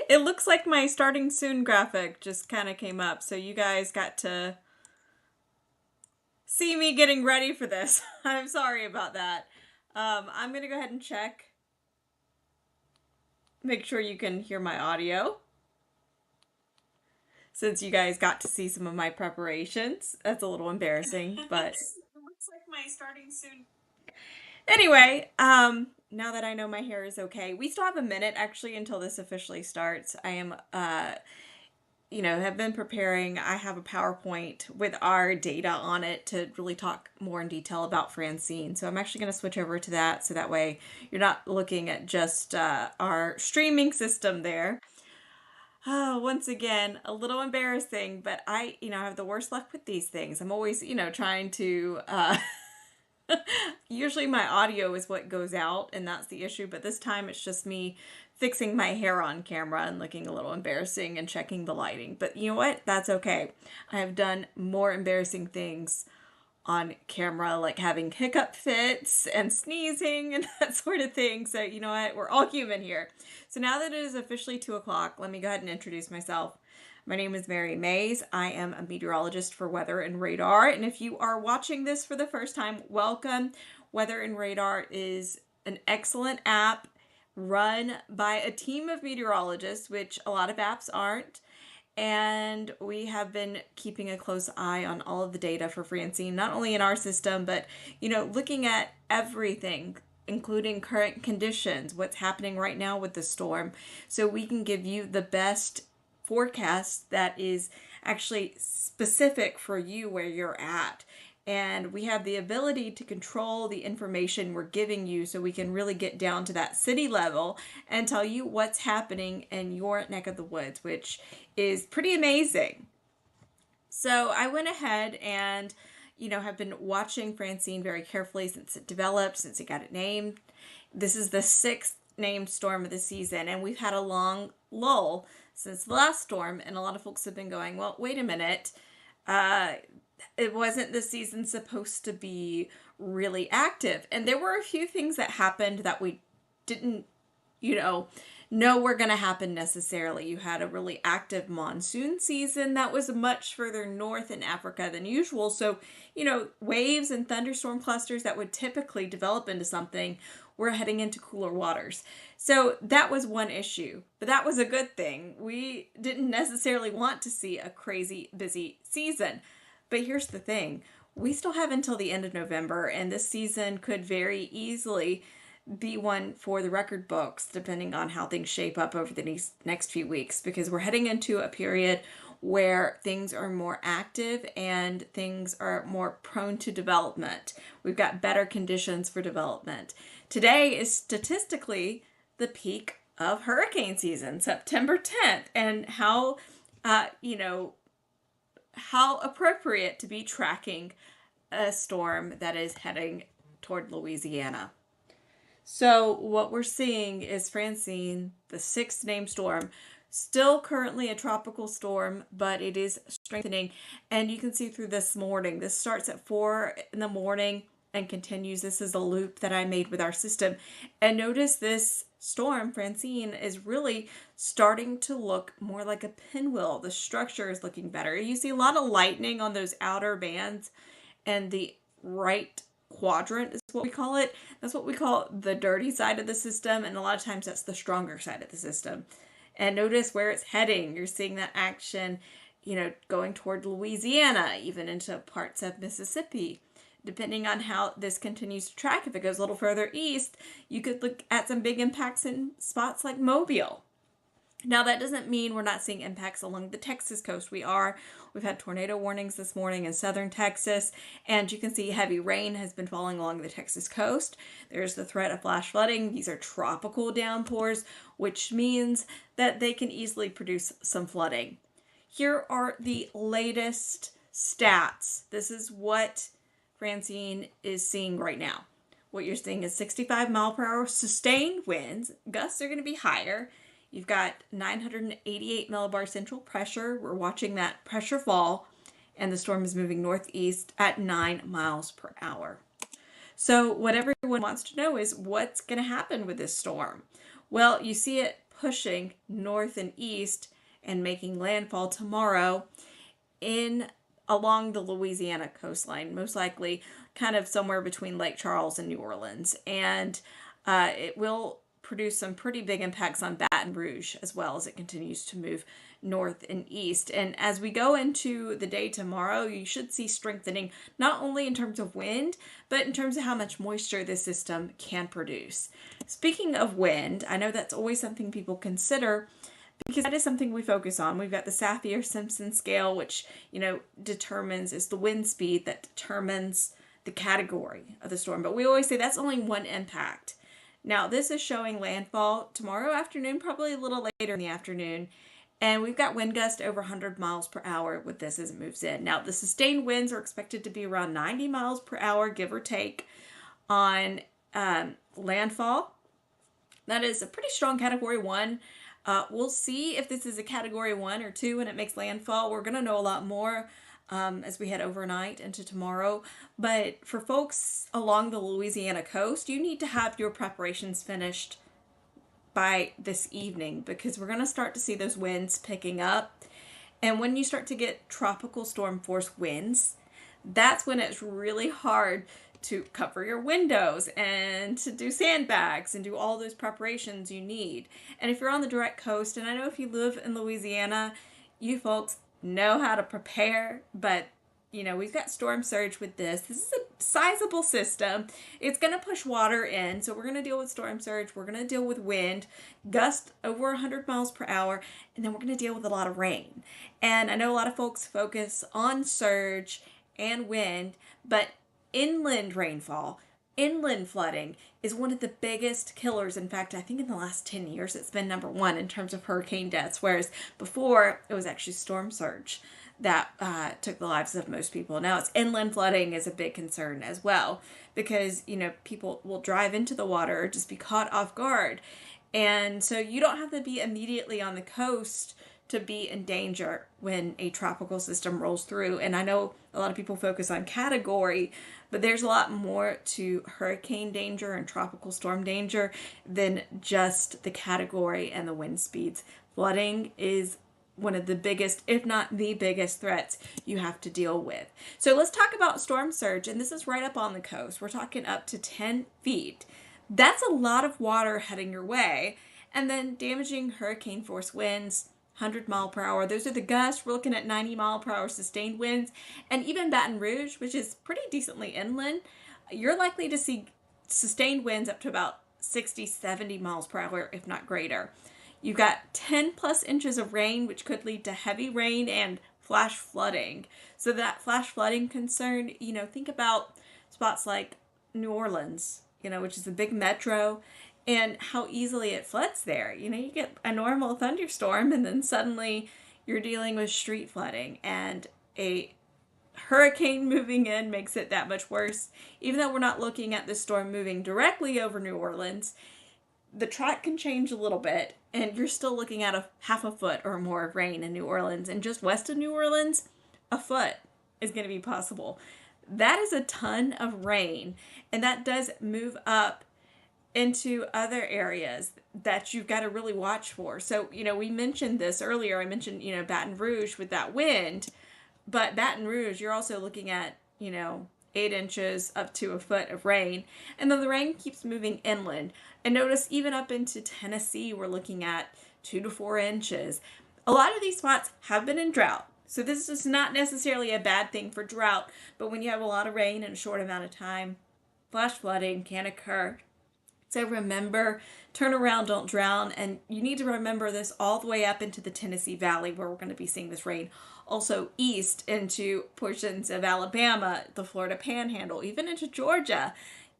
It looks like my starting soon graphic just kind of came up, so you guys got to see me getting ready for this. I'm sorry about that. I'm gonna go ahead and check. Make sure you can hear my audio. Since you guys got to see some of my preparations. That's a little embarrassing, but it looks like my starting soon. Anyway, now that I know my hair is okay, we still have a minute actually until this officially starts. I am have been preparing. I have a PowerPoint with our data on it to really talk more in detail about Francine. So I'm actually going to switch over to that so that way you're not looking at just our streaming system there. Oh, once again, a little embarrassing, but I have the worst luck with these things. I'm always, trying to, usually my audio is what goes out, and that's the issue, but this time it's just me fixing my hair on camera and looking a little embarrassing and checking the lighting. But you know what? That's okay. I have done more embarrassing things on camera, like having hiccup fits and sneezing and that sort of thing. So you know what? We're all human here. So now that it is officially 2 o'clock, let me go ahead and introduce myself. My name is Mary Mays. I am a meteorologist for Weather and Radar. And if you are watching this for the first time, welcome. Weather and Radar is an excellent app run by a team of meteorologists, which a lot of apps aren't. And we have been keeping a close eye on all of the data for Francine, not only in our system, but, looking at everything, including current conditions, what's happening right now with the storm, so we can give you the best forecast that is actually specific for you where you're at. And we have the ability to control the information we're giving you so we can really get down to that city level and tell you what's happening in your neck of the woods, which is pretty amazing. So I went ahead and, have been watching Francine very carefully since it developed, since it got it named. This is the 6th named storm of the season, and we've had a long lull since the last storm, and a lot of folks have been going, well, wait a minute, it wasn't this season supposed to be really active. And there were a few things that happened that we didn't, know were going to happen necessarily. You had a really active monsoon season that was much further north in Africa than usual. So, waves and thunderstorm clusters that would typically develop into something were heading into cooler waters. So that was one issue, but that was a good thing. We didn't necessarily want to see a crazy busy season. But here's the thing, we still have until the end of November, and this season could very easily be one for the record books, depending on how things shape up over the next few weeks, because we're heading into a period where things are more active and things are more prone to development. We've got better conditions for development. Today is statistically the peak of hurricane season, September 10th, and how appropriate to be tracking a storm that is heading toward Louisiana. So what we're seeing is Francine, the 6th named storm, still currently a tropical storm, but it is strengthening. And you can see through this morning, this starts at 4 in the morning and continues. This is a loop that I made with our system. And notice this storm, Francine, is really starting to look more like a pinwheel. The structure is looking better. You see a lot of lightning on those outer bands, and the right quadrant is what we call it. That's what we call the dirty side of the system, and a lot of times that's the stronger side of the system. And notice where it's heading. You're seeing that action, going toward Louisiana, even into parts of Mississippi. Depending on how this continues to track, if it goes a little further east, you could look at some big impacts in spots like Mobile. Now, that doesn't mean we're not seeing impacts along the Texas coast. We are. We've had tornado warnings this morning in southern Texas, and you can see heavy rain has been falling along the Texas coast. There's the threat of flash flooding. These are tropical downpours, which means that they can easily produce some flooding. Here are the latest stats. This is what Francine is seeing right now. What you're seeing is 65 mile per hour sustained winds. Gusts are going to be higher. You've got 988 millibar central pressure. We're watching that pressure fall, and the storm is moving northeast at 9 miles per hour. So what everyone wants to know is what's going to happen with this storm. Well, you see it pushing north and east and making landfall tomorrow in along the Louisiana coastline, most likely kind of somewhere between Lake Charles and New Orleans. And it will produce some pretty big impacts on Baton Rouge as well as it continues to move north and east. And as we go into the day tomorrow, you should see strengthening, not only in terms of wind, but in terms of how much moisture this system can produce. Speaking of wind, I know that's always something people consider because that is something we focus on. We've got the Saffir-Simpson scale, which, determines, is the wind speed that determines the category of the storm. But we always say that's only one impact. Now, this is showing landfall tomorrow afternoon, probably a little later in the afternoon. And we've got wind gusts over 100 miles per hour with this as it moves in. Now, the sustained winds are expected to be around 90 miles per hour, give or take, on landfall. That is a pretty strong Category 1. We'll see if this is a Category 1 or 2 when it makes landfall. We're going to know a lot more as we head overnight into tomorrow. But for folks along the Louisiana coast, you need to have your preparations finished by this evening because we're going to start to see those winds picking up. And when you start to get tropical storm force winds, that's when it's really hard to cover your windows and to do sandbags and do all those preparations you need. And if you're on the direct coast, and I know if you live in Louisiana, you folks know how to prepare, but we've got storm surge with this. This is a sizable system. It's going to push water in, so we're going to deal with storm surge. We're going to deal with wind, gust over 100 miles per hour, and then we're going to deal with a lot of rain. And I know a lot of folks focus on surge and wind, but inland rainfall, inland flooding is one of the biggest killers. In fact, I think in the last 10 years, it's been number one in terms of hurricane deaths, whereas before it was actually storm surge that took the lives of most people. Now it's inland flooding is a big concern as well because, people will drive into the water or just be caught off guard. And so you don't have to be immediately on the coast to be in danger when a tropical system rolls through. And I know a lot of people focus on category, but there's a lot more to hurricane danger and tropical storm danger than just the category and the wind speeds. Flooding is one of the biggest, if not the biggest threats you have to deal with. So let's talk about storm surge, and this is right up on the coast. We're talking up to 10 feet. That's a lot of water heading your way, and then damaging hurricane force winds, 100 mile per hour. Those are the gusts. We're looking at 90 mile per hour sustained winds, and even Baton Rouge, which is pretty decently inland, you're likely to see sustained winds up to about 60, 70 miles per hour, if not greater. You've got 10 plus inches of rain, which could lead to heavy rain and flash flooding. So that flash flooding concern, think about spots like New Orleans, which is a big metro, and how easily it floods there. You get a normal thunderstorm and then suddenly you're dealing with street flooding, and a hurricane moving in makes it that much worse. Even though we're not looking at the storm moving directly over New Orleans, the track can change a little bit, and you're still looking at a half a foot or more of rain in New Orleans. And just west of New Orleans, a foot is going to be possible. That is a ton of rain, and that does move up into other areas that you've got to really watch for. So, we mentioned this earlier. I mentioned, Baton Rouge with that wind, but Baton Rouge, you're also looking at, 8 inches up to a foot of rain. And then the rain keeps moving inland. And notice even up into Tennessee, we're looking at 2 to 4 inches. A lot of these spots have been in drought. So this is not necessarily a bad thing for drought, but when you have a lot of rain in a short amount of time, flash flooding can occur. So remember, turn around, don't drown. And you need to remember this all the way up into the Tennessee Valley where we're going to be seeing this rain. Also east into portions of Alabama, the Florida Panhandle, even into Georgia.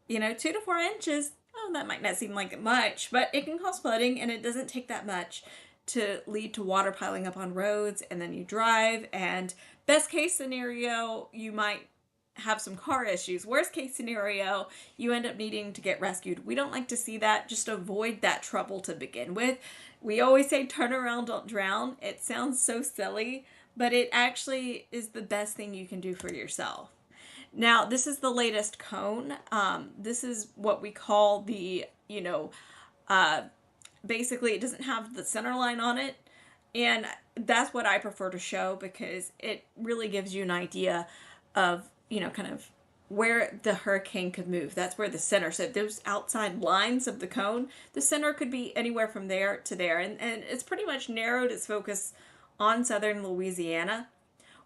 2 to 4 inches, that might not seem like much, but it can cause flooding, and it doesn't take that much to lead to water piling up on roads, and then you drive, and best case scenario, you might have some car issues. Worst case scenario, you end up needing to get rescued. We don't like to see that. Just avoid that trouble to begin with. We always say turn around, don't drown. It sounds so silly, but it actually is the best thing you can do for yourself. Now, this is the latest cone. This is what we call the, basically it doesn't have the center line on it. And that's what I prefer to show because it really gives you an idea of, kind of where the hurricane could move. That's where the center. So those outside lines of the cone, the center could be anywhere from there to there. And it's pretty much narrowed its focus on southern Louisiana.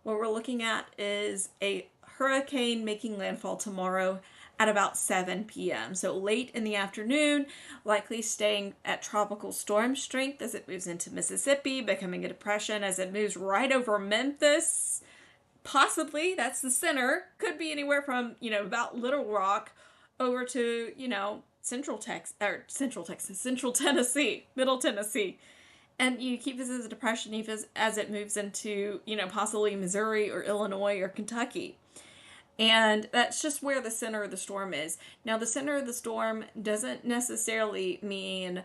What we're looking at is a hurricane making landfall tomorrow at about 7 p.m. So late in the afternoon, likely staying at tropical storm strength as it moves into Mississippi, becoming a depression as it moves right over Memphis. Possibly, that's the center. Could be anywhere from, about Little Rock over to, Central Tennessee, Middle Tennessee. And you keep this as a depression even as it moves into, possibly Missouri or Illinois or Kentucky. And that's just where the center of the storm is. Now, the center of the storm doesn't necessarily mean,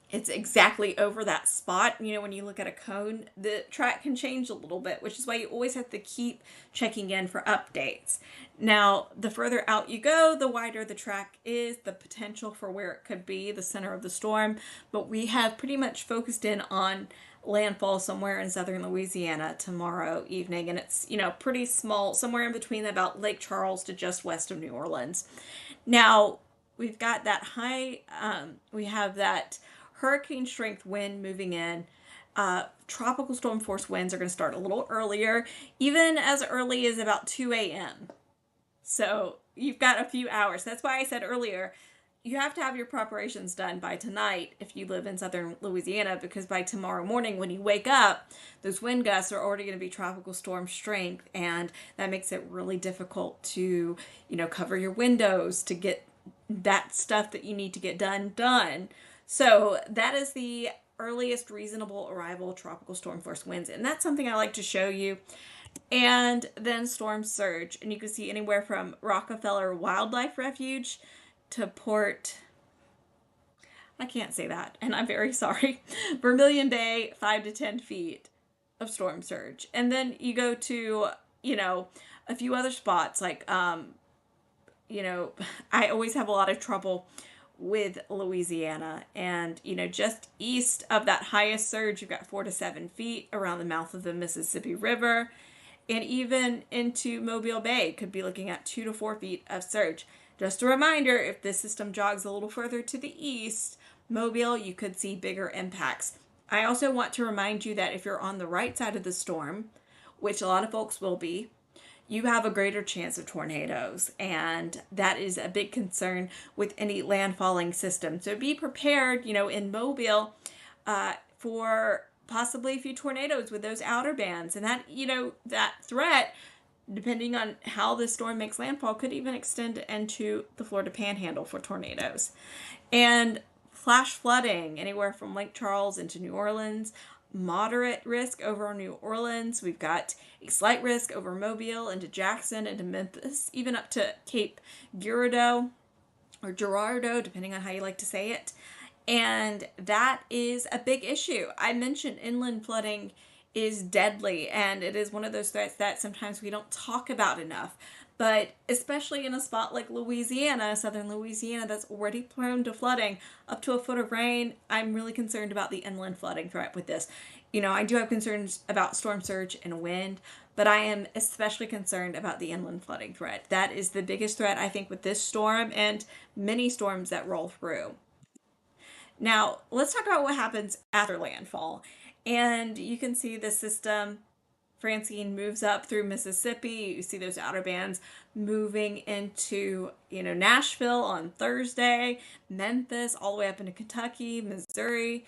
it's exactly over that spot. When you look at a cone, the track can change a little bit, which is why you always have to keep checking in for updates. Now, the further out you go, the wider the track is, the potential for where it could be, the center of the storm. But we have pretty much focused in on landfall somewhere in southern Louisiana tomorrow evening, and it's pretty small, somewhere in between about Lake Charles to just west of New Orleans. Now we've got that high, we have that hurricane strength wind moving in. Tropical storm force winds are going to start a little earlier, even as early as about 2 a.m. So you've got a few hours. That's why I said earlier, you have to have your preparations done by tonight if you live in southern Louisiana, because by tomorrow morning when you wake up, those wind gusts are already going to be tropical storm strength, and that makes it really difficult to, cover your windows to get that stuff that you need to get done. So that is the earliest reasonable arrival tropical storm force winds, and that's something I like to show you. And then storm surge, and you can see anywhere from Rockefeller Wildlife Refuge to Port, I can't say that, and I'm very sorry, Vermilion Bay, 5 to 10 feet of storm surge. And then you go to, a few other spots, like, I always have a lot of trouble with Louisiana, and, just east of that highest surge, you've got 4 to 7 feet around the mouth of the Mississippi River, and even into Mobile Bay, could be looking at 2 to 4 feet of surge. Just a reminder, if this system jogs a little further to the east, Mobile, you could see bigger impacts. I also want to remind you that if you're on the right side of the storm, which a lot of folks will be, you have a greater chance of tornadoes, and that is a big concern with any landfalling system. So be prepared, in Mobile, for possibly a few tornadoes with those outer bands, and that, that threat, depending on how the storm makes landfall, could even extend into the Florida Panhandle for tornadoes. And flash flooding anywhere from Lake Charles into New Orleans. Moderate risk over New Orleans. We've got a slight risk over Mobile into Jackson, into Memphis, even up to Cape Girardeau or Girardeau, depending on how you like to say it. And that is a big issue. I mentioned inland flooding is deadly, and it is one of those threats that sometimes we don't talk about enough. But especially in a spot like Louisiana, southern Louisiana, that's already prone to flooding, up to a foot of rain, I'm really concerned about the inland flooding threat with this. I do have concerns about storm surge and wind, but I am especially concerned about the inland flooding threat. That is the biggest threat, I think, with this storm and many storms that roll through. Now, let's talk about what happens after landfall. And you can see the system, Francine, moves up through Mississippi. You see those outer bands moving into, Nashville on Thursday, Memphis, all the way up into Kentucky, Missouri,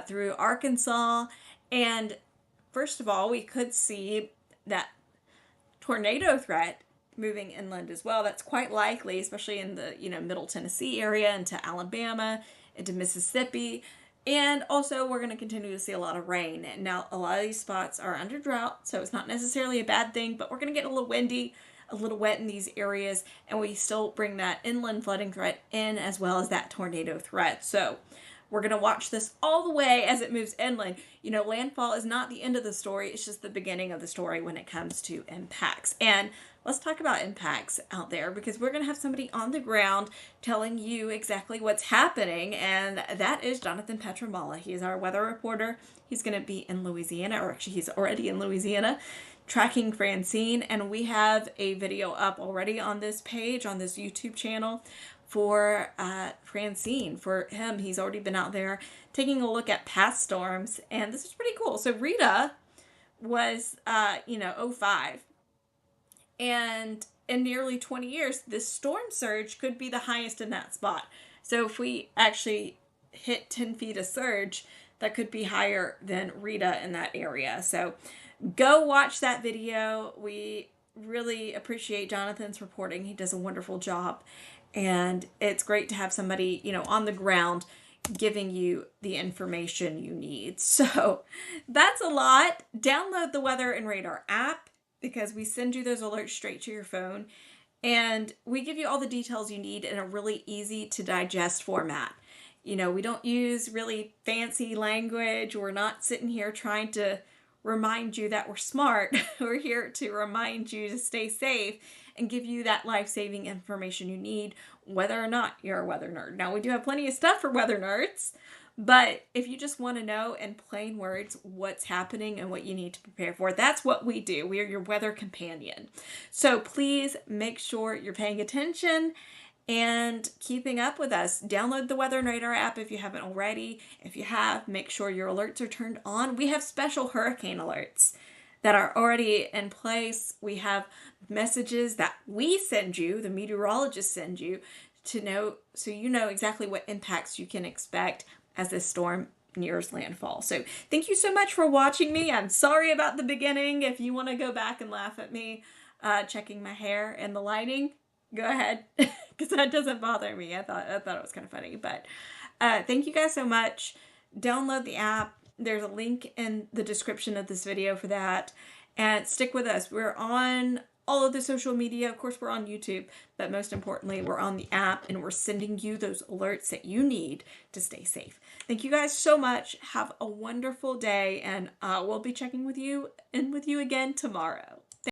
through Arkansas. And first of all, we could see that tornado threat moving inland as well. That's quite likely, especially in the, Middle Tennessee area, into Alabama, into Mississippi. And also, we're going to continue to see a lot of rain. Now, a lot of these spots are under drought, so it's not necessarily a bad thing, but we're going to get a little windy, a little wet in these areas, and we still bring that inland flooding threat in as well as that tornado threat. So We're going to watch this all the way as it moves inland. You know, landfall is not the end of the story. It's just the beginning of the story when it comes to impacts. And let's talk about impacts out there, because we're going to have somebody on the ground telling you exactly what's happening. And that is Jonathan Petramala. He is our weather reporter. He's going to be in Louisiana, or actually he's already in Louisiana, tracking Francine. And we have a video up already on this page, on this YouTube channel, for Francine. For him, he's already been out there taking a look at past storms, and this is pretty cool. So Rita was, '05, and in nearly 20 years, this storm surge could be the highest in that spot. So if we actually hit 10 feet of surge, that could be higher than Rita in that area. So go watch that video. We really appreciate Jonathan's reporting. He does a wonderful job. And it's great to have somebody, on the ground giving you the information you need. So that's a lot. Download the Weather and Radar app, because we send you those alerts straight to your phone. And we give you all the details you need in a really easy to digest format. We don't use really fancy language. We're not sitting here trying to remind you that we're smart. We're here to remind you to stay safe and give you that life-saving information you need, whether or not you're a weather nerd. Now, we do have plenty of stuff for weather nerds, but if you just want to know in plain words what's happening and what you need to prepare for, that's what we do. We are your weather companion. So please make sure you're paying attention and keeping up with us. Download the Weather and Radar app if you haven't already. If you have, make sure your alerts are turned on. We have special hurricane alerts that are already in place. We have messages that we send you, the meteorologist sends you, to know, so you know exactly what impacts you can expect as this storm nears landfall. So thank you so much for watching me. I'm sorry about the beginning. If you want to go back and laugh at me checking my hair and the lighting, go ahead, because that doesn't bother me. I thought it was kind of funny. But thank you guys so much. Download the app. There's a link in the description of this video for that. And stick with us. We're on all of the social media. Of course, we're on YouTube, but most importantly, we're on the app, and we're sending you those alerts that you need to stay safe. Thank you guys so much. Have a wonderful day, and we'll be checking with you again tomorrow.